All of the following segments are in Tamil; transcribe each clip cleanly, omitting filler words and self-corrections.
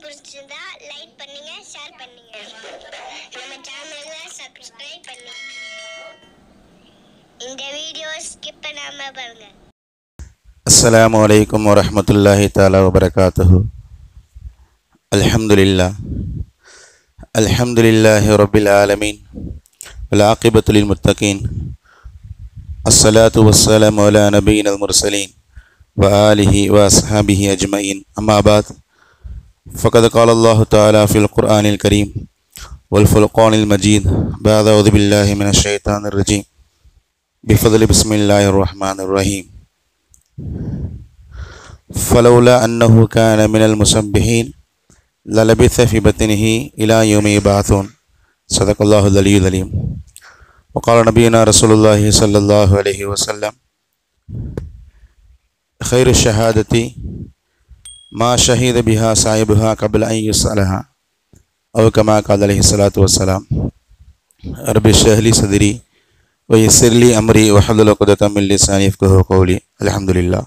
பிடிச்சிருந்தா லைக் பண்ணுங்க, ஷேர் பண்ணுங்க. நம்ம சேனலை சப்ஸ்கிரைப் பண்ணுங்க. இந்த வீடியோ ஸ்கிப் பண்ணாம பாருங்க. அஸ்ஸலாமு அலைக்கும் வரஹ்மத்துல்லாஹி தஆலா வபரகாத்துஹு. அல்ஹம்துலில்லாஹி ரப்பில் ஆலமீன் வல் ஆகிபத்து லில் முத்தகீன். அஸ்ஸலாத்து வஸ்ஸலாமு அலா நபியினல் முர்சலீன் வ ஆலிஹி வ அஸ்ஹாபிஹி அஜ்மஈன். அம்மா பாத். ஃபகத் கால அல்லாஹு தஆலா ஃபில் குர்ஆனில் கரீம் வல் ஃபுர்கானில் மஜீத். பஅத அஊது பில்லாஹி மினஷ் ஷைத்தானிர் ரஜீம். பிஃபத்லி பிஸ்மில்லாஹிர் ரஹ்மானிர் ரஹீம். فلولا أنه كان من المسبحين للبث في بطنه إلى يوم يبعثون. صدق الله العلي العليم. وقال نبينا رسول الله صلى الله عليه وسلم خير الشهادة ما شهد بها صاحبها قبل أن يسألها أو كما قال عليه الصلاة والسلام. رب اشرح لي صدري ويسر لي أمري واحلل عقدة من لساني يفقهوا قولي. الحمد لله.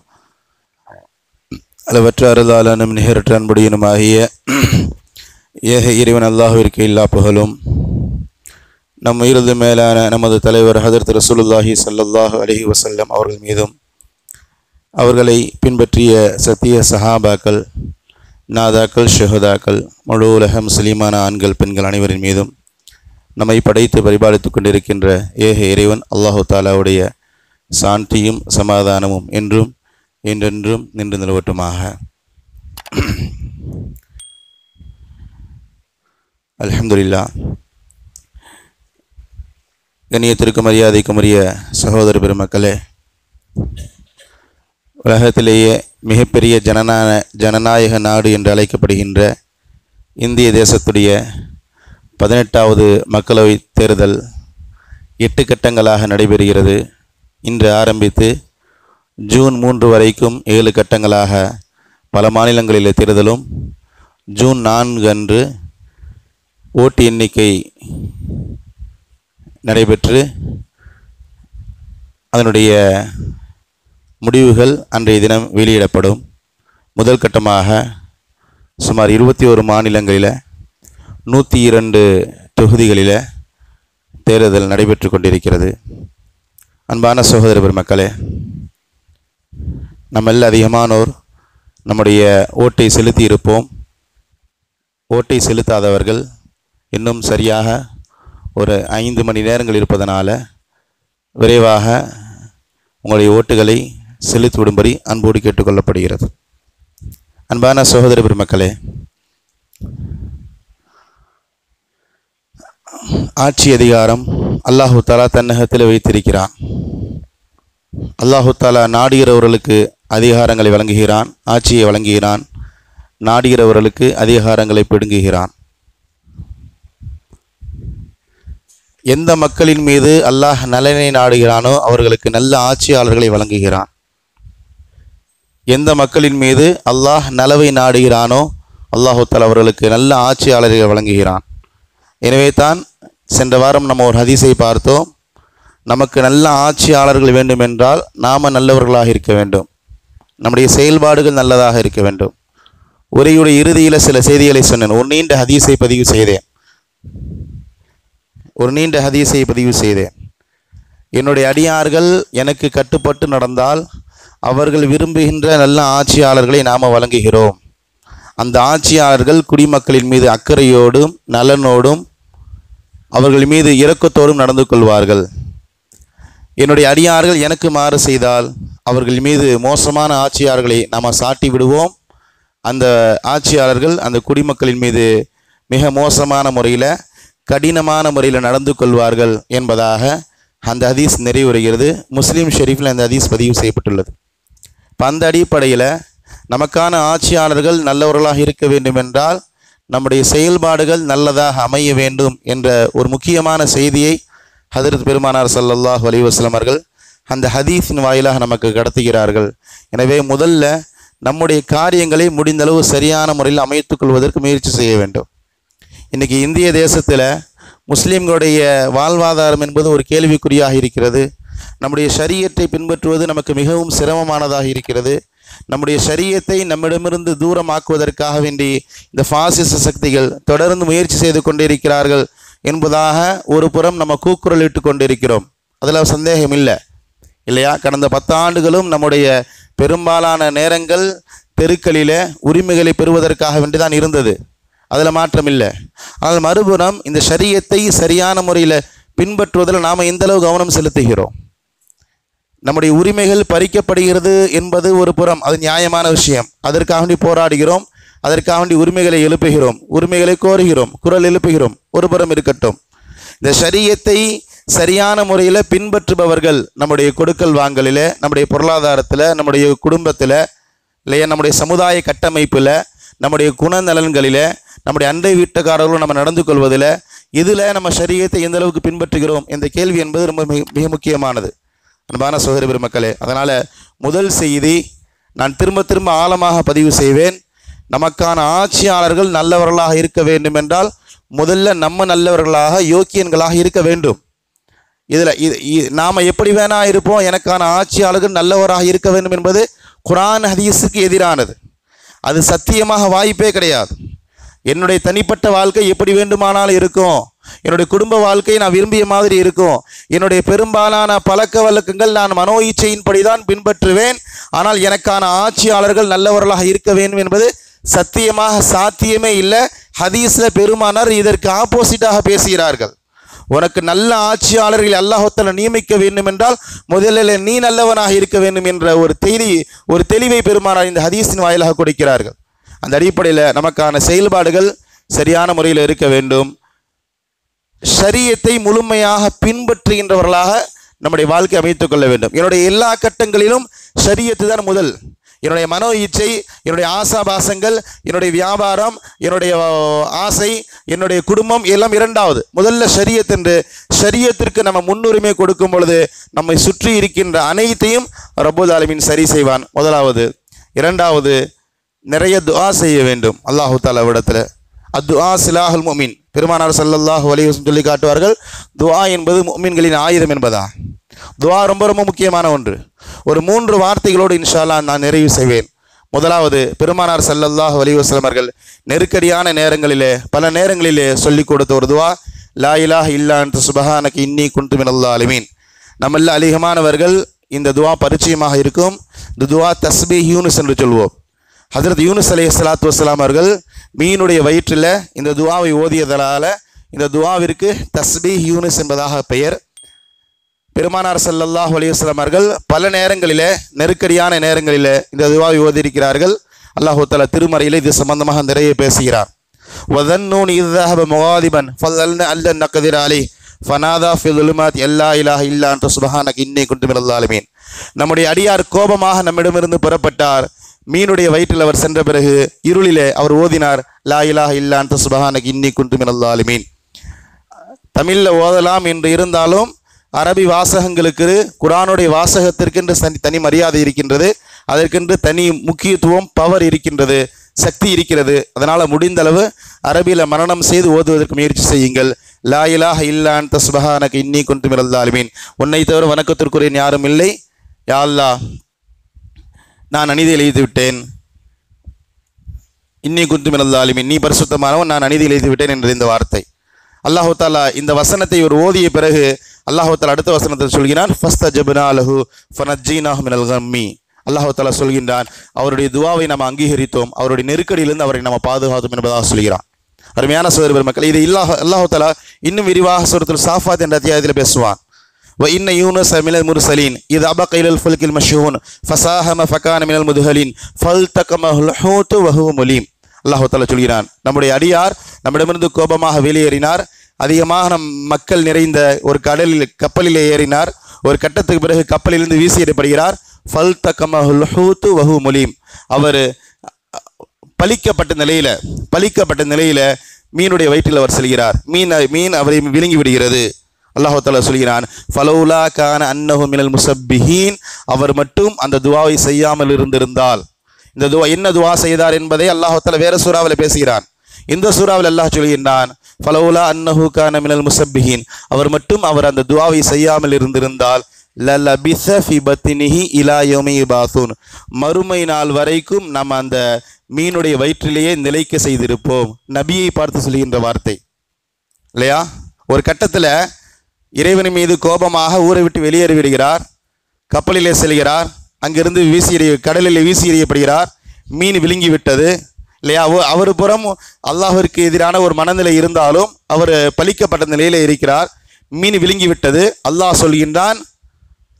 அளவற்ற அருளாளனும் நிகரற்ற அன்புடையனுமாகிய ஏக இறைவன் அல்லாஹ்விற்கு எல்லா புகழும். நம் உயிரது மேலான நமது தலைவர் ஹதரத் ரசூலுல்லாஹி ஸல்லல்லாஹு அலைஹி வஸல்லம் அவர்கள் மீதும், அவர்களை பின்பற்றிய சத்திய சஹாபாக்கள், நாதாக்கள், ஷுஹதாக்கள், முழு உலக முஸ்லிமான ஆண்கள், பெண்கள் அனைவரின் மீதும் நம்மை படைத்து பரிபாலித்து கொண்டிருக்கின்ற ஏக இறைவன் அல்லாஹு தாலாவுடைய சாந்தியும் சமாதானமும் என்றும் என்றென்றும் நின்று நிலவட்டுமாக. அல்ஹம்துலில்லாஹ். கண்ணியத்திற்கும் மரியாதைக்கும் உரிய சகோதர பெருமக்களே, உலகத்திலேயே மிகப்பெரிய ஜனநாயக நாடு என்று அழைக்கப்படுகின்ற இந்திய தேசத்துடைய 18வது மக்களவை தேர்தல் 8 கட்டங்களாக நடைபெறுகிறது. இன்று ஆரம்பித்து ஜூன் 3 வரைக்கும் 7 கட்டங்களாக பல மாநிலங்களில் தேர்தலும், ஜூன் 4 அன்று ஓட்டு எண்ணிக்கை நடைபெற்று அதனுடைய முடிவுகள் அன்றைய தினம் வெளியிடப்படும். முதல் கட்டமாக சுமார் 21 மாநிலங்களில் 102 தொகுதிகளில் தேர்தல் நடைபெற்று கொண்டிருக்கிறது. அன்பான சகோதர பெருமக்களே, நம்மளில் அதிகமானோர் நம்முடைய ஓட்டை செலுத்தி இருப்போம். ஓட்டை செலுத்தாதவர்கள் இன்னும் சரியாக ஒரு 5 மணி நேரங்கள் இருப்பதனால விரைவாக உங்களுடைய ஓட்டுகளை செலுத்திவிடும்படி அன்போடு கேட்டுக்கொள்ளப்படுகிறது. அன்பான சகோதர பெருமக்களே, ஆட்சி அதிகாரம் அல்லாஹு தாலா தன்னகத்தில் வைத்திருக்கிறான். அல்லாஹு தாலா நாடுகிறவர்களுக்கு அதிகாரங்களை வழங்குகிறான், ஆட்சியை வழங்குகிறான். நாடுகிறவர்களுக்கு அதிகாரங்களை பிடுங்குகிறான். எந்த மக்களின் மீது அல்லாஹ் நலனை நாடுகிறானோ அவர்களுக்கு நல்ல ஆட்சியாளர்களை வழங்குகிறான். எந்த மக்களின் மீது அல்லாஹ் நலவை நாடுகிறானோ அல்லாஹு தாலா அவர்களுக்கு நல்ல ஆட்சியாளர்களை வழங்குகிறான். எனவே தான் சென்ற வாரம் நம்ம ஒரு ஹதீஸை பார்த்தோம். நமக்கு நல்ல ஆட்சியாளர்கள் வேண்டும் என்றால் நாம் நல்லவர்களாக இருக்க வேண்டும், நம்முடைய செயல்பாடுகள் நல்லதாக இருக்க வேண்டும். உரையுடைய இறுதியில் சில செய்திகளை சொன்னேன். ஒரு நீண்ட ஹதீஸை பதிவு செய்தேன். என்னுடைய அடியார்கள் எனக்கு கட்டுப்பட்டு நடந்தால் அவர்கள் விரும்புகின்ற நல்ல ஆட்சியாளர்களை நாம் வழங்குகிறோம். அந்த ஆட்சியாளர்கள் குடிமக்களின் மீது அக்கறையோடும் நலனோடும் அவர்கள் மீது இரக்கத்தோடும் நடந்து கொள்வார்கள். என்னுடைய அடியார்கள் எனக்கு மாறு செய்தால் அவர்கள் மீது மோசமான ஆட்சியாளர்களை நாம் சாட்டி விடுவோம். அந்த ஆட்சியாளர்கள் அந்த குடிமக்களின் மீது மிக மோசமான முறையில், கடினமான முறையில் நடந்து கொள்வார்கள் என்பதாக அந்த ஹதீஸ் நிறைவுறுகிறது. முஸ்லீம் ஷெரீஃபில் அந்த ஹதீஸ் பதிவு செய்யப்பட்டுள்ளது. இப்போ அந்த அடிப்படையில் நமக்கான ஆட்சியாளர்கள் நல்லவர்களாக இருக்க வேண்டும் என்றால் நம்முடைய செயல்பாடுகள் நல்லதாக அமைய வேண்டும் என்ற ஒரு முக்கியமான செய்தியை ஹதரத் பெருமானார் ஸல்லல்லாஹு அலைஹி வஸல்லம் அவர்கள் அந்த ஹதீஸின் வாயிலாக நமக்கு கடத்துகிறார்கள். எனவே முதல்ல நம்முடைய காரியங்களை முடிந்தளவு சரியான முறையில் அமைத்துக் கொள்வதற்கு முயற்சி செய்ய வேண்டும். இன்றைக்கி இந்திய தேசத்தில் முஸ்லீம்களுடைய வாழ்வாதாரம் என்பது ஒரு கேள்விக்குறியாக இருக்கிறது. நம்முடைய ஷரியத்தை பின்பற்றுவது நமக்கு மிகவும் சிரமமானதாக இருக்கிறது. நம்முடைய ஷரியத்தை நம்மிடமிருந்து தூரமாக்குவதற்காக வேண்டி இந்த பாசிச சக்திகள் தொடர்ந்து முயற்சி செய்து கொண்டிருக்கிறார்கள் என்பதாக ஒரு புறம் நம்ம கூக்குரல் இட்டு கொண்டிருக்கிறோம். அதில் சந்தேகம் இல்லை இல்லையா? கடந்த 10 ஆண்டுகளும் நம்முடைய பெரும்பாலான நேரங்கள் தெருக்களில் உரிமைகளை பெறுவதற்காக வேண்டிதான் இருந்தது. அதில் மாற்றம் இல்லை. ஆனால் மறுபுறம் இந்த ஷரியத்தை சரியான முறையில் பின்பற்றுவதில் நாம் எந்த அளவு கவனம் செலுத்துகிறோம்? நம்முடைய உரிமைகள் பறிக்கப்படுகிறது என்பது ஒரு புறம், அது நியாயமான விஷயம். அதற்காக வேண்டி போராடுகிறோம், அதற்காக வேண்டி உரிமைகளை எழுப்புகிறோம், உரிமைகளை கோருகிறோம், குரல் எழுப்புகிறோம். ஒரு புறம் இருக்கட்டும். இந்த ஷரியத்தை சரியான முறையில் பின்பற்றுபவர்கள் நம்முடைய கொடுக்கல் வாங்கலில், நம்முடைய பொருளாதாரத்தில், நம்முடைய குடும்பத்தில், இல்லையா நம்முடைய சமுதாய கட்டமைப்பில், நம்முடைய குணநலன்களில், நம்முடைய அண்டை வீட்டுக்காரர்களும் நம்ம நடந்து கொள்வதில், இதில் நம்ம ஷரியத்தை எந்த அளவுக்கு பின்பற்றுகிறோம் என்ற கேள்வி என்பது ரொம்ப மிக முக்கியமானது அன்பான சகோதர பெருமக்களே. அதனால் முதல் செய்தி நான் திரும்ப திரும்ப ஆழமாக பதிவு செய்வேன். நமக்கான ஆட்சியாளர்கள் நல்லவர்களாக இருக்க வேண்டும் என்றால் முதல்ல நம்ம நல்லவர்களாக யோக்கியன்களாக இருக்க வேண்டும். இதில் நாம் எப்படி வேணா இருப்போம், எனக்கான ஆட்சியாளர்கள் நல்லவராக இருக்க வேண்டும் என்பது குர்ஆன் ஹதீஸுக்கு எதிரானது. அது சத்தியமாக வாய்ப்பே கிடையாது. என்னுடைய தனிப்பட்ட வாழ்க்கை எப்படி வேண்டுமானாலும் இருக்கும், என்னுடைய குடும்ப வாழ்க்கை நான் விரும்பிய மாதிரி இருக்கும், என்னுடைய பெரும்பாலான பழக்க வழக்கங்கள் நான் மனோ இச்சையின்படி தான் பின்பற்றுவேன், ஆனால் எனக்கான ஆட்சியாளர்கள் நல்லவர்களாக இருக்க வேண்டும் என்பது சத்தியமாக சாத்தியமே இல்லை. ஹதீஸில் பெருமானார் இதற்கு ஆப்போசிட்டாக பேசுகிறார்கள். உனக்கு நல்ல ஆட்சியாளர்களை அல்லாஹ் தஆலா நியமிக்க வேண்டும் என்றால் முதலில் நீ நல்லவனாக இருக்க வேண்டும் என்ற ஒரு தெளிவை பெருமானார் இந்த ஹதீஸின் வாயிலாக கொடுக்கிறார்கள். அந்த அடிப்படையில் நமக்கான செயல்பாடுகள் சரியான முறையில் இருக்க வேண்டும். ஷரியத்தை முழுமையாக பின்பற்றுகின்றவர்களாக நம்முடைய வாழ்க்கை அமைத்துக் கொள்ள வேண்டும். என்னுடைய எல்லா கட்டங்களிலும் ஷரியத்து தான் முதல். என்னுடைய மனோ இச்சை, என்னுடைய ஆசாபாசங்கள், என்னுடைய வியாபாரம், என்னுடைய ஆசை, என்னுடைய குடும்பம் எல்லாம் இரண்டாவது. முதல்ல ஷரியத் என்று ஷரியத்திற்கு நம்ம முன்னுரிமை கொடுக்கும் பொழுது நம்மை சுற்றி இருக்கின்ற அனைத்தையும் ரப்பல் ஆலமீன் சரி செய்வான். முதலாவது. இரண்டாவது, நிறைய துஆ செய்ய வேண்டும் அல்லாஹு தஆலா விடத்தில். அத்துஆ சிலாஹுல் முஃமின். பெருமானார் ஸல்லல்லாஹு அலைஹி வஸல்லம் சொல்லி காட்டுவார்கள், துஆ என்பது முஃமின்களின் ஆயுதம் என்பதா. துஆ ரொம்ப ரொம்ப முக்கியமான ஒன்று. ஒரு 3 வார்த்தைகளோடு இன்ஷா அல்லாஹ் நான் நிறைவு செய்வேன். முதலாவது, பெருமானார் ஸல்லல்லாஹு அலைஹி வஸல்லம் அவர்கள் நெருக்கடியான நேரங்களிலே பல நேரங்களிலே சொல்லிக் கொடுத்த ஒரு துஆ, லா இலாஹ இல்லா அன்த சுப்ஹானக இன்னி குன்து மினல் ஸாலிமீன். நம்மள அதிகமானவர்கள் இந்த துஆ பரிச்சயமாக இருக்கும். இந்த துஆ தஸ்பீஹ் யூனுஸ் என்று சொல்வோம். ஹஜ்ரத் யூனுஸ் அலைஹிஸ்ஸலாத்து வஸ்ஸலாம் அவர்கள் மீனுடைய வயிற்றில் இந்த துஆவை ஓதியதனால இந்த துஆவிற்கு தஸ்பீஹ் யூனுஸ் என்பதாக பெயர். பெருமானார் ஸல்லல்லாஹு அலைஹி வஸல்லம் அவர்கள் பல நேரங்களிலே நெருக்கடியான நேரங்களிலே இந்த துஆவை ஓதியிருக்கிறார்கள். அல்லாஹ் தஆலா திருமறையிலே இது சம்பந்தமாக நிறைய பேசுகிறார். வதன்னூன் இذ ذهب مغاضبا فظننا ان لن نقدر عليه فنادى في الظلمات لا اله الا انت سبحانك اني كنت من الظالمين. நம்முடைய அடியார் கோபமாக நம்மிடமிருந்து புறப்பட்டார். மீனுடைய வயிற்றில் அவர் சென்ற பிறகு இருளிலே அவர் ஓதினார், லா இலாஹ இல்லா அன்த சுப்ஹானக இன்னி குன்து மினல் ஸாலிமீன். தமிழில் ஓதலாம் என்று இருந்தாலும் அரபி வாசகங்களுக்கு, குர்ஆனுடைய வாசகத்திற்கென்று தனி மரியாதை இருக்கின்றது. அதற்கென்று தனி முக்கியத்துவம், பவர் இருக்கின்றது, சக்தி இருக்கிறது. அதனால் முடிந்த அளவு அரபியில் மனனம் செய்து ஓதுவதற்கு முயற்சி செய்யுங்கள். லா இலாஹ இல்லா அன்த சுப்ஹானக இன்னி குன்து மினல் ஸாலிமீன். உன்னை தவிர வணக்கத்திற்குரிய யாரும் இல்லை. யா அல்லாஹ், நான் அநீதி இழைத்து விட்டேன். இன்னி குன்து மினல் ஸாலிமீன், நீ பரிசுத்தமானவன், நான் அநீதி இழைத்து விட்டேன் என்ற இந்த வார்த்தை. அல்லாஹ் தஆலா இந்த வசனத்தை ஒரு ஓதிய பிறகு அல்லாஹ் தஆலா அடுத்த வசனத்தில் சொல்கிறான், ஃபஸ்தஜப்னா லஹு ஃபனஜ்ஜீனாஹு மினல் கம்மி. அல்லாஹ் தஆலா சொல்கின்றான், அவருடைய துஆவை நாம் அங்கீகரித்தோம், அவருடைய நெருக்கடியிலிருந்து அவரை நாம் பாதுகாத்தோம் என்பதாக சொல்கிறான். அருமையான சகோதர பெருமக்கள், இது அல்லாஹ் தஆலா இன்னும் விரிவாக சூரத்துல் சாஃபாத் என்ற அத்தியாயத்தில் பேசுவான். وإن يونس من المرسلين إذ أبق إلى الفلك المشحون فساهم فكان من المدخلين فالتقمه الحوت وهو مليم. அல்லாஹ் தஆலா சொல்கிறான், நம்முடைய அடியார் நம்மிடமிருந்து கோபமாக வெளியேறினார். அதிகமாக மக்கள் நிறைந்த ஒரு கப்பலிலே ஏறினார். ஒரு கட்டத்துக்கு பிறகு கப்பலிலிருந்து வீசி எறியப்படுகிறார். ஃபல்தகமஹுல் ஹூத்து வஹு முலீம். அவர் பலிக்கப்பட்ட நிலையில மீனுடைய வயிற்றில் அவர் செல்கிறார். மீன் அவரை விழுங்கி விடுகிறது. அல்லாஹ் தஆலா சொல்கிறான், ஃபலௌலா கான அன்னஹு மினல் முஸப்பிஹீன். அவர் மட்டும் அந்த துஆவை செய்யாமல் இருந்திருந்தால். இந்த துஆ என்ன துஆ செய்தார் என்பதை அல்லாஹ் தஆலா வேற சூராவில் பேசுகிறான். இந்த சூராவில் அல்லாஹ் சொல்கின்றான், ஃபலௌலா அன்னஹு கான மினல் முஸப்பிஹீன். அவர் மட்டும் அந்த துஆவை செய்யாமல் இருந்திருந்தால் லலபிஸ ஃபி பத்னிஹி இலா யௌமி யுபாஸூன், மறுமை நாள் வரைக்கும் நம்ம அந்த மீனுடைய வயிற்றிலேயே நிலைக்க செய்திருப்போம். நபியை பார்த்து சொல்கின்ற வார்த்தை இல்லையா? ஒரு கட்டத்தில் இறைவன் மீது கோபமாக ஊரை விட்டு வெளியேறி விடுகிறார், கப்பலிலே செல்கிறார், அங்கிருந்து கடலில் வீசி எறியப்படுகிறார், மீன் விழுங்கி விட்டது இல்லையா? அவர் புறம் அல்லாஹ்விற்கு எதிரான ஒரு மனநிலை இருந்தாலும் அவர் பலிக்கப்பட்ட நிலையில இருக்கிறார், மீன் விழுங்கி விட்டது. அல்லாஹ் சொல்கின்றான்,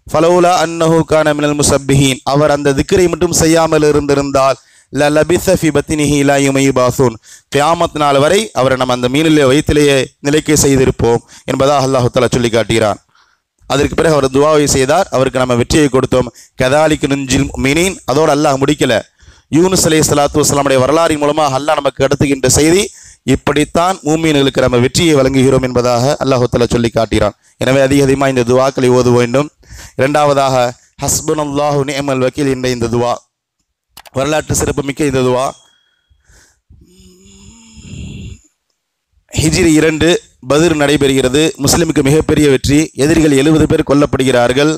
ஃபலௌலா அன்னஹு கான மினல் முஸப்பிஹீன், அவர் அந்த திக்ரை மட்டும் செய்யாமல் இருந்திருந்தால் லலபிஸ ஃபி பத்னிஹி இலா யௌமி யுபாஸூன், கியாமத் நாள் வரை அவரை நம்ம அந்த மீனிலே வயிற்றிலேயே நிலைக்க செய்திருப்போம் என்பதாக அல்லாஹ் தஆலா சொல்லி காட்டுகிறான். அதற்கு பிறகு அவர் துஆவை செய்தார், அவருக்கு நம்ம வெற்றியை கொடுத்தோம். கதாலிக்கு நுஞ்சில் முஃமினீன், அதோடு அல்லாஹ் முடிக்கல. யூனுஸ் அலைஹிஸ்ஸலாத்து வஸ்ஸலாமுடைய வரலாறின் மூலமாக அல்லாஹ் நமக்கு கடத்துகின்ற செய்தி, இப்படித்தான் மூமின்களுக்கு நம்ம வெற்றியை வழங்குகிறோம் என்பதாக அல்லாஹ் தஆலா சொல்லி காட்டுகிறான். எனவே அதிகமாக இந்த துஆக்களை ஓத வேண்டும். இரண்டாவதாக ஹஸ்புனல்லாஹு நிஅமல் வக்கீல் என்ற இந்த துஆ, வரலாற்று சிறப்புமிக்க இந்த துஆ. ஹிஜ்ரி 2 பத்ர் நடைபெறுகிறது. முஸ்லிமுக்கு மிகப்பெரிய வெற்றி. எதிரிகள் 70 பேர் கொல்லப்படுகிறார்கள்.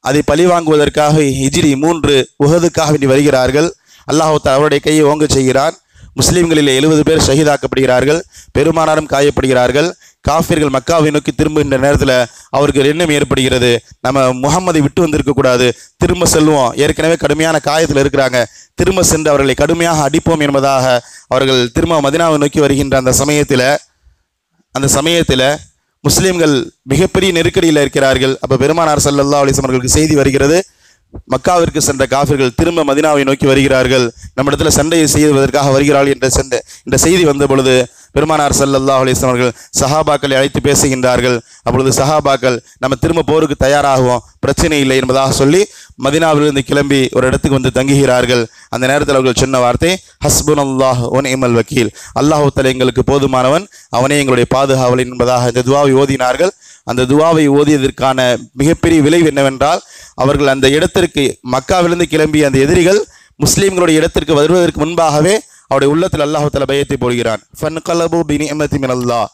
அதை பழிவாங்குவதற்காக ஹிஜ்ரி 3 உஹதுக்காக வேண்டி வருகிறார்கள். அல்லாஹ் தஆலா அவருடைய கையை ஓங்க செய்கிறான். முஸ்லிம்களில் 70 பேர் ஷஹீதாக்கப்படுகிறார்கள், பெருமானாரும் காயப்படுகிறார்கள். காஃபிர்கள் மக்காவை நோக்கி திரும்புகின்ற நேரத்தில் அவருக்கு ஒரு எண்ணம் ஏற்படுகிறது, நம்ம முகம்மதை விட்டு வந்திருக்கக்கூடாது, திரும்ப செல்வோம், ஏற்கனவே கடுமையான காயத்தில் இருக்கிறாங்க, திரும்ப சென்று அவர்களை கடுமையாக அடிப்போம் என்பதாக அவர்கள் திரும்ப மதீனாவை நோக்கி வருகின்ற அந்த சமயத்தில் முஸ்லீம்கள் மிகப்பெரிய நெருக்கடியில் இருக்கிறார்கள். அப்போ பெருமானார் ஸல்லல்லாஹு அலைஹி வஸல்லம் அவர்களுக்கு செய்தி வருகிறது, மக்காவிற்கு சென்ற காஃபிர்கள் திரும்ப மதீனாவை நோக்கி வருகிறார்கள், நம்மிடத்தில் சண்டையை செய்வதற்காக வருகிறார்கள் என்ற செய்தி வந்த பொழுது பெருமானார் ஸல்லல்லாஹு அலைஹி வஸல்லம் அவர்கள் சஹாபாக்களை அழைத்து பேசுகின்றார்கள். அப்பொழுது சஹாபாக்கள் நம்ம திரும்ப போருக்கு தயாராகுவோம், பிரச்சனை இல்லை என்பதாக சொல்லி மதீனாவிலிருந்து கிளம்பி ஒரு இடத்துக்கு வந்து தங்குகிறார்கள். அந்த நேரத்தில் அவர்கள் சொன்ன வார்த்தை ஹஸ்புனல்லாஹு வ நிஅமல் வக்கீல், அல்லாஹ் தஆலா எங்களுக்கு போதுமானவன், அவனே எங்களுடைய பாதுகாவலன் என்பதாக இந்த துஆவை ஓதினார்கள். அந்த துஆவை ஓதியதற்கான மிகப்பெரிய விளைவு என்னவென்றால், அவர்கள் அந்த இடத்திற்கு மக்காவிலிருந்து கிளம்பிய அந்த எதிரிகள் முஸ்லீம்களுடைய இடத்திற்கு வருவதற்கு முன்பாகவே அவருடைய உள்ளத்தில் அல்லாஹ் தஆலா பயத்தை போடுகிறான். ஃபன்கலபு பினிஅமதி மினல்லாஹ்,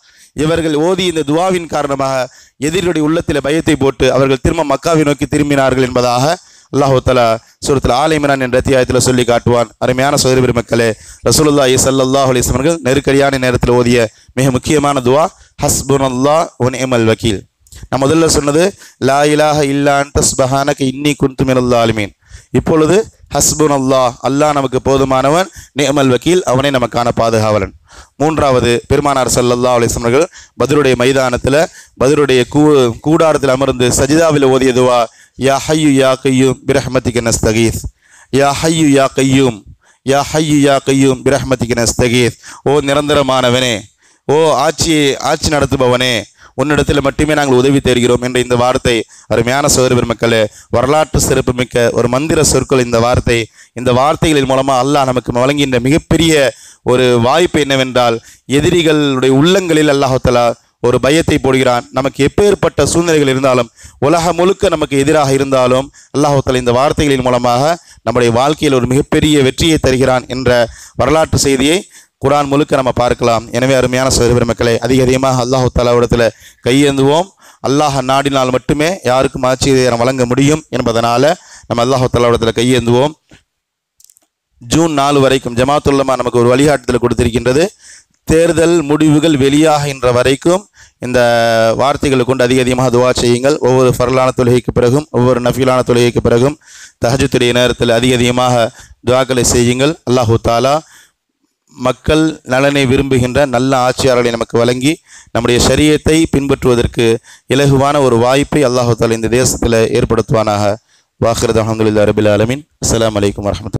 இவர்கள் ஓதி இந்த துஆவின் காரணமாக எதிரிகளுடைய உள்ளத்தில் பயத்தை போட்டு அவர்கள் திரும்ப மக்காவை நோக்கி திரும்பினார்கள் என்பதாக அல்லாஹ் தஆலா சூரத்துல் ஆல் இம்ரான் என்ற அத்தியாயத்தில் சொல்லி காட்டுவான். அருமையான சகோதர பெருமக்களே, ரசூலுல்லாஹி ஸல்லல்லாஹு அலைஹி வஸல்லம் அவர்கள் நெருக்கடியான நேரத்தில் ஓதிய மிக முக்கியமான துஆ ஹஸ்புனல்லாஹ் வ நிஅமல் வக்கீல். நான் முதல்ல சொன்னது லா இலாஹ இல்லா அன்த சுப்ஹானக இன்னி குன்து மினல் ஸாலிமீன். இப்பொழுது ஹஸ்புனல்லாஹ், அல்லாஹ் நமக்கு போதுமானவன், நிஅமல் வக்கீல், அவனே நமக்கான பாதுகாவலன். மூன்றாவது, பெருமானார் ஸல்லல்லாஹு அலைஹி வஸல்லம் அவர்கள் பத்ருடைய மைதானத்தில் பத்ருடைய கூடாரத்தில் அமர்ந்து சஜிதாவில் ஓதிய துஆ யா ஹய்யு யா கய்யூம் பிரஹ்மதிக நஸ்தகீஸ், யா ஹய்யு யா கய்யூம், யா ஹய்யு யா கய்யூம் பிரஹ்மதிக நஸ்தகீஸ். ஓ நிரந்தரமானவனே, ஓ ஆட்சி நடத்துபவனே, உன்னிடத்தில் மட்டுமே நாங்கள் உதவி தேடுகிறோம் என்ற இந்த வார்த்தை அருமையான சகோதர பெருமக்களே, வரலாற்று சிறப்புமிக்க ஒரு மந்திர சொற்கள். இந்த வார்த்தைகளின் மூலமாக அல்லாஹ் நமக்கு வழங்குகின்ற மிகப்பெரிய ஒரு வாய்ப்பு என்னவென்றால், எதிரிகளுடைய உள்ளங்களில் அல்லாஹ் தஆலா ஒரு பயத்தை போடுகிறான். நமக்கு எப்பேற்பட்ட சூழ்நிலைகள் இருந்தாலும், உலகம் முழுக்க நமக்கு எதிராக இருந்தாலும் அல்லாஹ் தஆலா இந்த வார்த்தைகளின் மூலமாக நம்முடைய வாழ்க்கையில் ஒரு மிகப்பெரிய வெற்றியை தருகிறான் என்ற வரலாற்று செய்தியை குர்ஆன் முழுக்க நம்ம பார்க்கலாம். எனவே அருமையான சகோதர பெருமக்களே, அதிகமாக அல்லாஹ் தஆலாவிடத்தில் கையேந்துவோம். அல்லாஹ் நாடினால் மட்டுமே யாருக்கும் ஆட்சியை வழங்க முடியும் என்பதனால நம்ம அல்லாஹ் தஆலாவிடத்தில் கையேந்துவோம். ஜூன் 4 வரைக்கும் ஜமாஅத்துல் உலமா நமக்கு ஒரு வழிகாட்டுதல் கொடுத்திருக்கின்றது. தேர்தல் முடிவுகள் வெளியாகின்ற வரைக்கும் இந்த வார்த்தைகளை கொண்டு அதிகமாக துஆ செய்யுங்கள். ஒவ்வொரு ஃபர்லான தொழுகைக்கு பிறகும், ஒவ்வொரு நஃபிலான தொழுகைக்கு பிறகும், தஹஜ்ஜுடைய நேரத்தில் அதிகமாக துஆக்களை செய்யுங்கள். அல்லாஹ் தஆலா மக்கள் நலனை விரும்புகின்ற நல்ல ஆட்சியாளர்களை நமக்கு வழங்கி நம்முடைய ஷரியத்தை பின்பற்றுவதற்கு இலகுவான ஒரு வாய்ப்பை அல்லாஹ் தஆலா இந்த தேசத்தில் ஏற்படுத்துவானாக. வாஹிரு அல்ஹம்துலில்லாஹி ரப்பில் ஆலமீன். அஸ்ஸலாமு அலைக்கும் வரஹ்மத்துல்லாஹி.